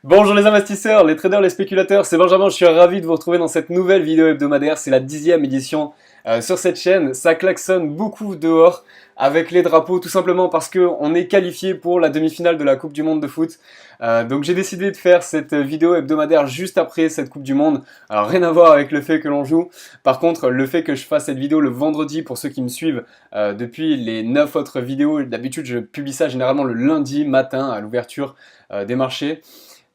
Bonjour les investisseurs, les traders, les spéculateurs, c'est Benjamin, je suis ravi de vous retrouver dans cette nouvelle vidéo hebdomadaire, c'est la 10e édition sur cette chaîne. Ça klaxonne beaucoup dehors avec les drapeaux tout simplement parce qu'on est qualifié pour la demi-finale de la Coupe du Monde de foot. Donc j'ai décidé de faire cette vidéo hebdomadaire juste après cette Coupe du Monde. Alors rien à voir avec le fait que l'on joue, par contre le fait que je fasse cette vidéo le vendredi pour ceux qui me suivent depuis les 9 autres vidéos, d'habitude je publie ça généralement le lundi matin à l'ouverture des marchés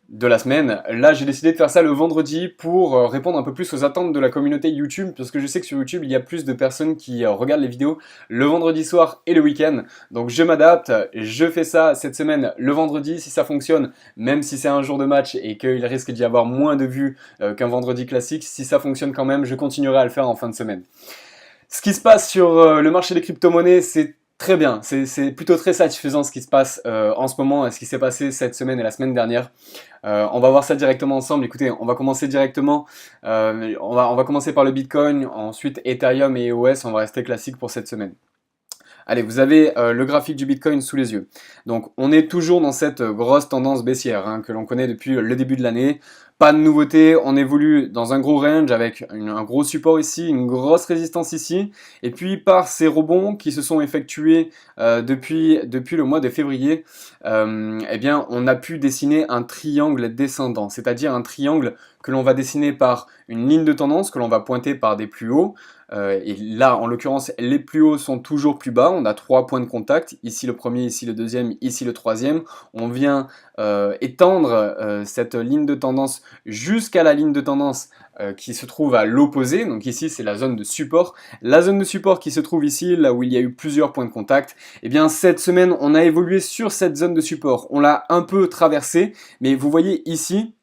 de la semaine. Là, j'ai décidé de faire ça le vendredi pour répondre un peu plus aux attentes de la communauté YouTube, parce que je sais que sur YouTube, il y a plus de personnes qui regardent les vidéos le vendredi soir et le week-end. Donc je m'adapte, je fais ça cette semaine le vendredi, si ça fonctionne, même si c'est un jour de match et qu'il risque d'y avoir moins de vues qu'un vendredi classique, si ça fonctionne quand même, je continuerai à le faire en fin de semaine. Ce qui se passe sur le marché des crypto-monnaies, c'est très bien, c'est plutôt très satisfaisant ce qui se passe en ce moment et ce qui s'est passé cette semaine et la semaine dernière. On va voir ça directement ensemble. Écoutez, on va commencer directement. On va commencer par le Bitcoin, ensuite Ethereum et EOS. On va rester classique pour cette semaine. Allez, vous avez le graphique du Bitcoin sous les yeux. Donc on est toujours dans cette grosse tendance baissière que l'on connaît depuis le début de l'année. Pas de nouveauté, on évolue dans un gros range avec un gros support ici, une grosse résistance ici. Et puis par ces rebonds qui se sont effectués depuis le mois de février, eh bien on a pu dessiner un triangle descendant. C'est-à-dire un triangle que l'on va dessiner par une ligne de tendance que l'on va pointer par des plus hauts. Et là, en l'occurrence, les plus hauts sont toujours plus bas. On a 3 points de contact. Ici le premier, ici le deuxième, ici le troisième. On vient étendre cette ligne de tendance jusqu'à la ligne de tendance qui se trouve à l'opposé. Donc ici, c'est la zone de support. La zone de support qui se trouve ici, là où il y a eu plusieurs points de contact. Eh bien, cette semaine, on a évolué sur cette zone de support. On l'a un peu traversée, mais vous voyez ici,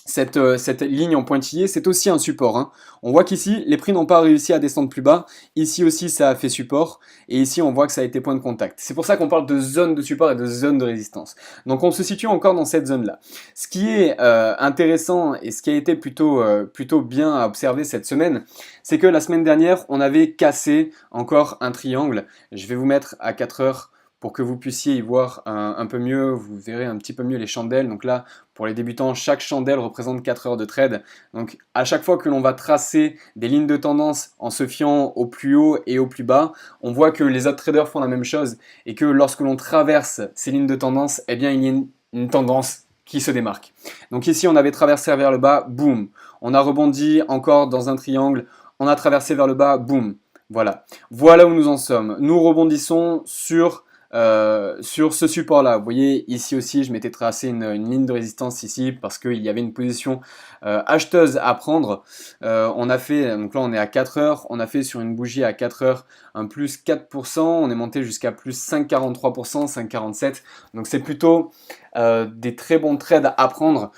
cette ligne en pointillé, c'est aussi un support. On voit qu'ici, les prix n'ont pas réussi à descendre plus bas. Ici aussi, ça a fait support. Et ici, on voit que ça a été point de contact. C'est pour ça qu'on parle de zone de support et de zone de résistance. Donc, on se situe encore dans cette zone-là. Ce qui est intéressant et ce qui a été plutôt bien à observer cette semaine, c'est que la semaine dernière, on avait cassé encore un triangle. Je vais vous mettre à 4 heures pour que vous puissiez y voir un peu mieux, vous verrez un petit peu mieux les chandelles. Donc là, pour les débutants, chaque chandelle représente 4 heures de trade. Donc à chaque fois que l'on va tracer des lignes de tendance en se fiant au plus haut et au plus bas, on voit que les autres traders font la même chose et que lorsque l'on traverse ces lignes de tendance, eh bien il y a une tendance qui se démarque. Donc ici, on avait traversé vers le bas, boum. On a rebondi encore dans un triangle, on a traversé vers le bas, boum. Voilà. Voilà où nous en sommes. Nous rebondissons sur ce support là. Vous voyez ici aussi je m'étais tracé une ligne de résistance ici parce qu'il y avait une position acheteuse à prendre. On a fait, donc là on est à 4 heures, on a fait sur une bougie à 4 heures un plus 4%, on est monté jusqu'à plus 5,43%, 5,47%, donc c'est plutôt des très bons trades à prendre.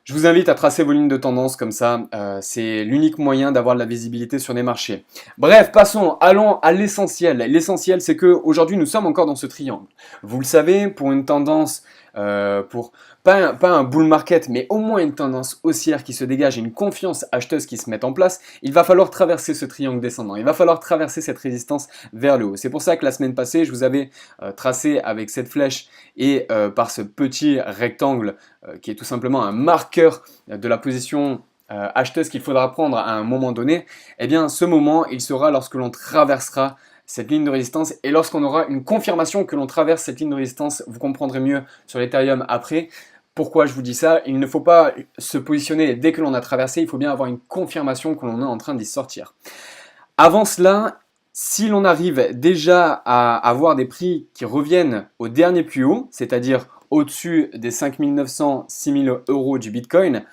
Je vous invite à tracer vos lignes de tendance comme ça, c'est l'unique moyen d'avoir de la visibilité sur les marchés. Bref, allons à l'essentiel. L'essentiel, c'est qu'aujourd'hui, nous sommes encore dans ce triangle. Vous le savez, pour une tendance, pas un bull market, mais au moins une tendance haussière qui se dégage et une confiance acheteuse qui se met en place, il va falloir traverser ce triangle descendant. Il va falloir traverser cette résistance vers le haut. C'est pour ça que la semaine passée, je vous avais tracé avec cette flèche et par ce petit rectangle qui est tout simplement un marqueur de la position acheteuse qu'il faudra prendre à un moment donné. Eh bien, ce moment, il sera lorsque l'on traversera cette ligne de résistance et lorsqu'on aura une confirmation que l'on traverse cette ligne de résistance. Vous comprendrez mieux sur l'Ethereum après. Pourquoi je vous dis ça? Il ne faut pas se positionner dès que l'on a traversé, il faut bien avoir une confirmation que l'on est en train d'y sortir. Avant cela, si l'on arrive déjà à avoir des prix qui reviennent au dernier plus haut, c'est-à-dire au-dessus des 5 900, 6 000 euros du Bitcoin,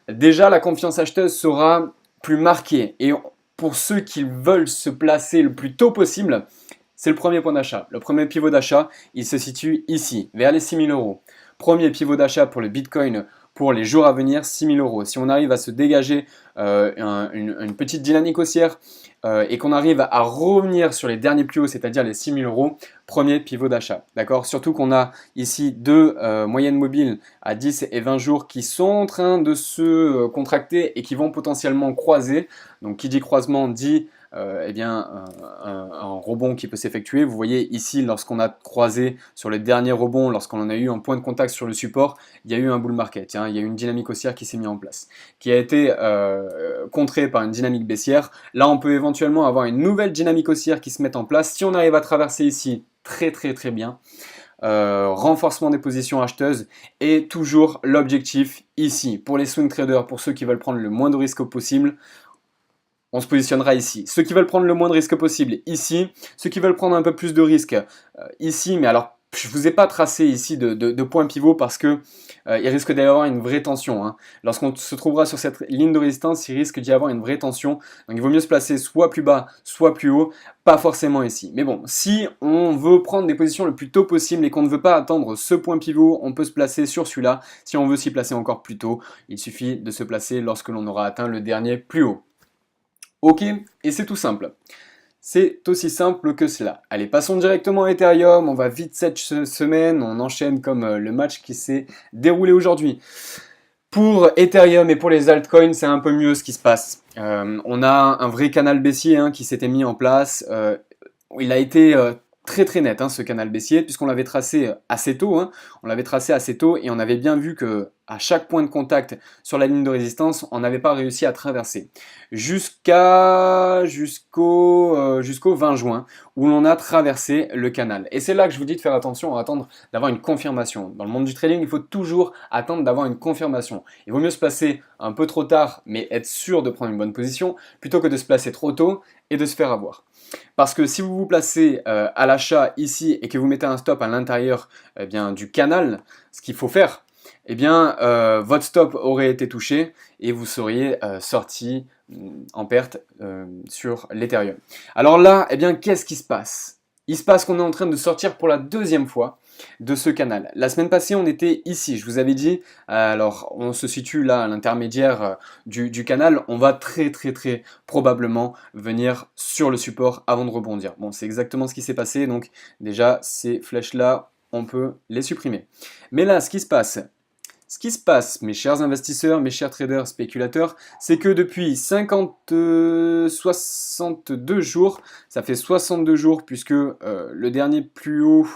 déjà la confiance acheteuse sera plus marquée. Et pour ceux qui veulent se placer le plus tôt possible, c'est le premier point d'achat. Le premier pivot d'achat, il se situe ici, vers les 6 000 euros. Premier pivot d'achat pour le Bitcoin pour les jours à venir, 6 000 euros. Si on arrive à se dégager une petite dynamique haussière et qu'on arrive à revenir sur les derniers plus hauts, c'est-à-dire les 6 000 euros, premier pivot d'achat. D'accord? Surtout qu'on a ici deux moyennes mobiles à 10 et 20 jours qui sont en train de se contracter et qui vont potentiellement croiser. Donc qui dit croisement dit eh bien, un rebond qui peut s'effectuer. Vous voyez ici, lorsqu'on a croisé sur le dernier rebond, lorsqu'on a eu un point de contact sur le support, il y a eu un bull market, hein, il y a eu une dynamique haussière qui s'est mise en place, qui a été contrée par une dynamique baissière. Là, on peut éventuellement avoir une nouvelle dynamique haussière qui se met en place. Si on arrive à traverser ici, très bien. Renforcement des positions acheteuses et toujours l'objectif ici pour les swing traders, pour ceux qui veulent prendre le moins de risques possible, on se positionnera ici. Ceux qui veulent prendre le moins de risques possible ici, ceux qui veulent prendre un peu plus de risques ici, mais alors je vous ai pas tracé ici de point pivot parce que il risque d'y avoir une vraie tension, hein. Lorsqu'on se trouvera sur cette ligne de résistance, il risque d'y avoir une vraie tension. Donc il vaut mieux se placer soit plus bas, soit plus haut, pas forcément ici. Mais bon, si on veut prendre des positions le plus tôt possible et qu'on ne veut pas attendre ce point pivot, on peut se placer sur celui-là. Si on veut s'y placer encore plus tôt, il suffit de se placer lorsque l'on aura atteint le dernier plus haut. Ok, et c'est tout simple. C'est aussi simple que cela. Allez, passons directement à Ethereum, on va vite cette semaine, on enchaîne comme le match qui s'est déroulé aujourd'hui. Pour Ethereum et pour les altcoins, c'est un peu mieux ce qui se passe. On a un vrai canal baissier qui s'était mis en place. Il a été très net, ce canal baissier, puisqu'on l'avait tracé assez tôt. On l'avait tracé assez tôt et on avait bien vu que à chaque point de contact sur la ligne de résistance, on n'avait pas réussi à traverser. Jusqu'au 20 juin, où l'on a traversé le canal. Et c'est là que je vous dis de faire attention à attendre d'avoir une confirmation. Dans le monde du trading, il faut toujours attendre d'avoir une confirmation. Il vaut mieux se placer un peu trop tard, mais être sûr de prendre une bonne position, plutôt que de se placer trop tôt et de se faire avoir. Parce que si vous vous placez à l'achat ici et que vous mettez un stop à l'intérieur du canal, ce qu'il faut faire, votre stop aurait été touché et vous seriez sorti en perte sur l'Ethereum. Alors là, qu'est-ce qui se passe? Il se passe qu'on est en train de sortir pour la deuxième fois de ce canal. La semaine passée, on était ici, je vous avais dit, alors on se situe là à l'intermédiaire du canal, on va très probablement venir sur le support avant de rebondir. Bon, c'est exactement ce qui s'est passé, donc déjà, ces flèches-là, on peut les supprimer. Mais là, ce qui se passe, mes chers investisseurs, mes chers traders, spéculateurs, c'est que depuis 62 jours, ça fait 62 jours puisque le dernier plus haut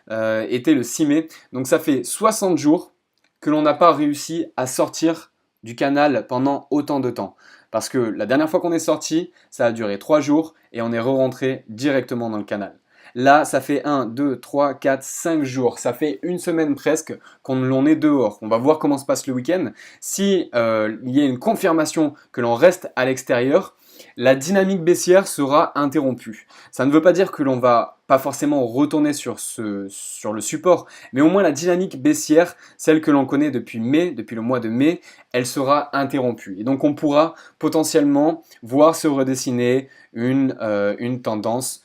était le 6 mai, donc ça fait 60 jours que l'on n'a pas réussi à sortir du canal pendant autant de temps. Parce que la dernière fois qu'on est sorti, ça a duré 3 jours et on est re-rentré directement dans le canal. Là, ça fait 1, 2, 3, 4, 5 jours. Ça fait une semaine presque qu'on est dehors. On va voir comment se passe le week-end. Si il y a une confirmation que l'on reste à l'extérieur, la dynamique baissière sera interrompue. Ça ne veut pas dire que l'on va pas forcément retourner sur le support, mais au moins la dynamique baissière, celle que l'on connaît depuis mai, depuis le mois de mai, elle sera interrompue. Et donc on pourra potentiellement voir se redessiner une tendance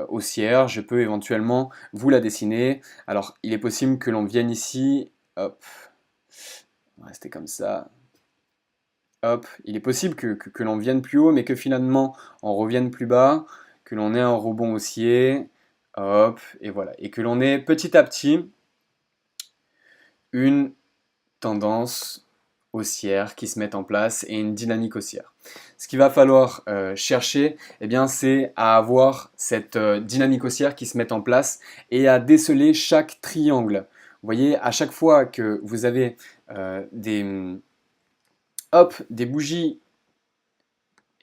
haussière. Je peux éventuellement vous la dessiner. Alors il est possible que l'on vienne ici, hop, on va rester comme ça. Hop, il est possible que l'on vienne plus haut, mais que finalement on revienne plus bas, que l'on ait un rebond haussier, hop, et voilà. Et que l'on ait petit à petit une tendance haussière qui se met en place et une dynamique haussière. Ce qu'il va falloir chercher, c'est à avoir cette dynamique haussière qui se met en place et à déceler chaque triangle. Vous voyez, à chaque fois que vous avez des bougies,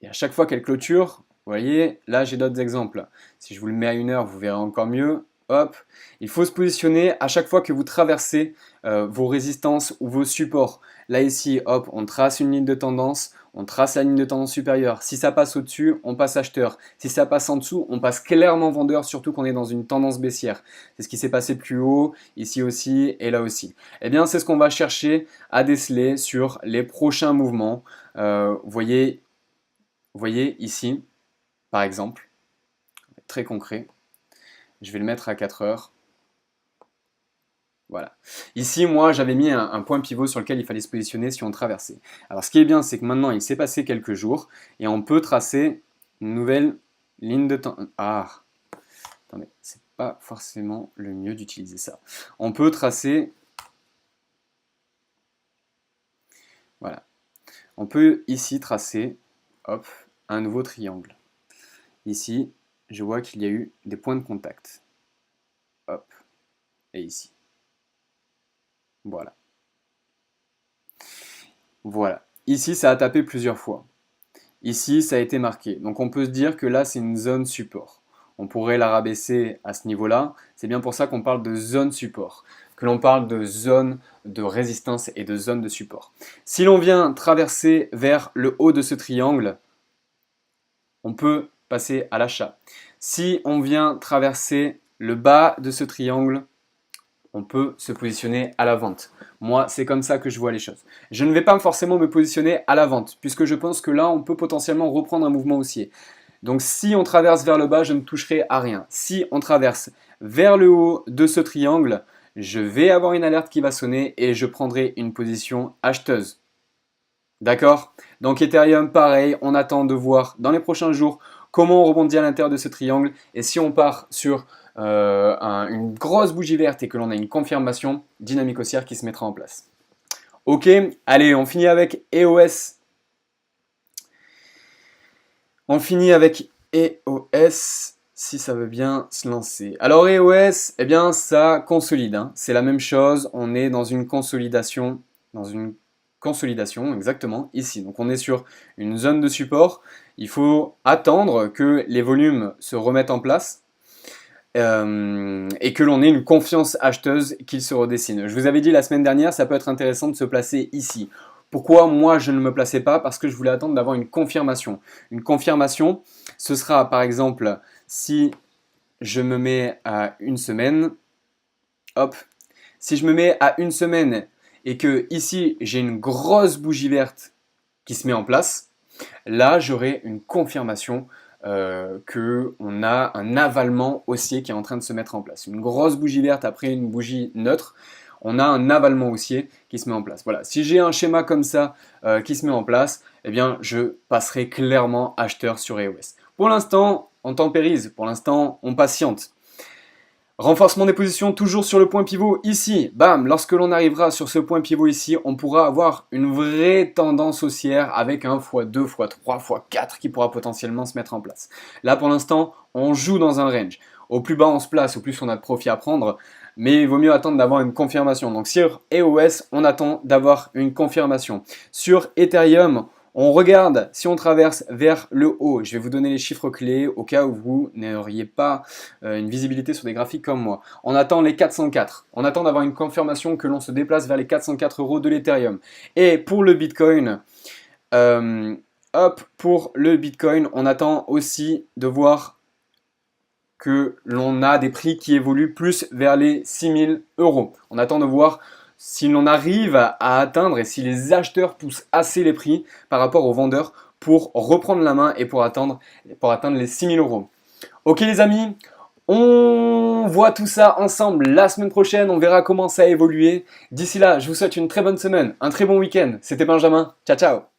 et à chaque fois qu'elle clôture, vous voyez, là j'ai d'autres exemples. Si je vous le mets à 1 heure, vous verrez encore mieux. Hop, il faut se positionner à chaque fois que vous traversez vos résistances ou vos supports. Là ici, hop, on trace une ligne de tendance, on trace la ligne de tendance supérieure. Si ça passe au-dessus, on passe acheteur. Si ça passe en dessous, on passe clairement vendeur, surtout qu'on est dans une tendance baissière. C'est ce qui s'est passé plus haut, ici aussi et là aussi. C'est ce qu'on va chercher à déceler sur les prochains mouvements. Vous voyez ici, par exemple, très concret, je vais le mettre à 4 heures. Voilà. Ici, moi, j'avais mis un point pivot sur lequel il fallait se positionner si on traversait. Alors, ce qui est bien, c'est que maintenant, il s'est passé quelques jours et on peut tracer une nouvelle ligne de temps. Ah, attendez, c'est pas forcément le mieux d'utiliser ça. On peut tracer. Voilà. On peut ici tracer, hop, un nouveau triangle. Ici, je vois qu'il y a eu des points de contact. Hop, et ici. Voilà. Voilà. Ici, ça a tapé plusieurs fois. Ici, ça a été marqué. Donc on peut se dire que là, c'est une zone support. On pourrait la rabaisser à ce niveau-là. C'est bien pour ça qu'on parle de zone support, que l'on parle de zone de résistance et de zone de support. Si l'on vient traverser vers le haut de ce triangle, on peut passer à l'achat. Si on vient traverser le bas de ce triangle, on peut se positionner à la vente. Moi, c'est comme ça que je vois les choses. Je ne vais pas forcément me positionner à la vente, puisque je pense que là, on peut potentiellement reprendre un mouvement haussier. Donc si on traverse vers le bas, je ne toucherai à rien. Si on traverse vers le haut de ce triangle, je vais avoir une alerte qui va sonner et je prendrai une position acheteuse. D'accord? Donc Ethereum, pareil, on attend de voir dans les prochains jours comment on rebondit à l'intérieur de ce triangle. Et si on part sur une grosse bougie verte et que l'on a une confirmation, dynamique haussière qui se mettra en place. Ok, allez, on finit avec EOS. On finit avec EOS, si ça veut bien se lancer. Alors EOS, eh bien ça consolide, hein. C'est la même chose, on est dans une consolidation, exactement, ici. Donc on est sur une zone de support, il faut attendre que les volumes se remettent en place. Et que l'on ait une confiance acheteuse qu'il se redessine. Je vous avais dit la semaine dernière, ça peut être intéressant de se placer ici. Pourquoi moi je ne me plaçais pas? Parce que je voulais attendre d'avoir une confirmation. Une confirmation, ce sera par exemple si je me mets à une semaine, hop, si je me mets à une semaine et que ici j'ai une grosse bougie verte qui se met en place, là j'aurai une confirmation qu'on a un avalement haussier qui est en train de se mettre en place. Une grosse bougie verte après une bougie neutre, on a un avalement haussier qui se met en place. Voilà, si j'ai un schéma comme ça qui se met en place, eh bien je passerai clairement acheteur sur EOS. Pour l'instant, on tempérise, pour l'instant, on patiente. Renforcement des positions toujours sur le point pivot ici. Bam, lorsque l'on arrivera sur ce point pivot ici, on pourra avoir une vraie tendance haussière avec un x2, x3, x4 qui pourra potentiellement se mettre en place. Là pour l'instant, on joue dans un range. Au plus bas on se place, au plus on a de profit à prendre, mais il vaut mieux attendre d'avoir une confirmation. Donc sur EOS, on attend d'avoir une confirmation. Sur Ethereum, on regarde si on traverse vers le haut. Je vais vous donner les chiffres clés au cas où vous n'auriez pas une visibilité sur des graphiques comme moi. On attend les 404. On attend d'avoir une confirmation que l'on se déplace vers les 404 € de l'Ethereum. Et pour le Bitcoin, on attend aussi de voir que l'on a des prix qui évoluent plus vers les 6000 €. On attend de voir si l'on arrive à atteindre et si les acheteurs poussent assez les prix par rapport aux vendeurs pour reprendre la main et pour atteindre les 6000 €. Ok les amis, on voit tout ça ensemble la semaine prochaine, on verra comment ça a évolué. D'ici là, je vous souhaite une très bonne semaine, un très bon week-end. C'était Benjamin, ciao ciao.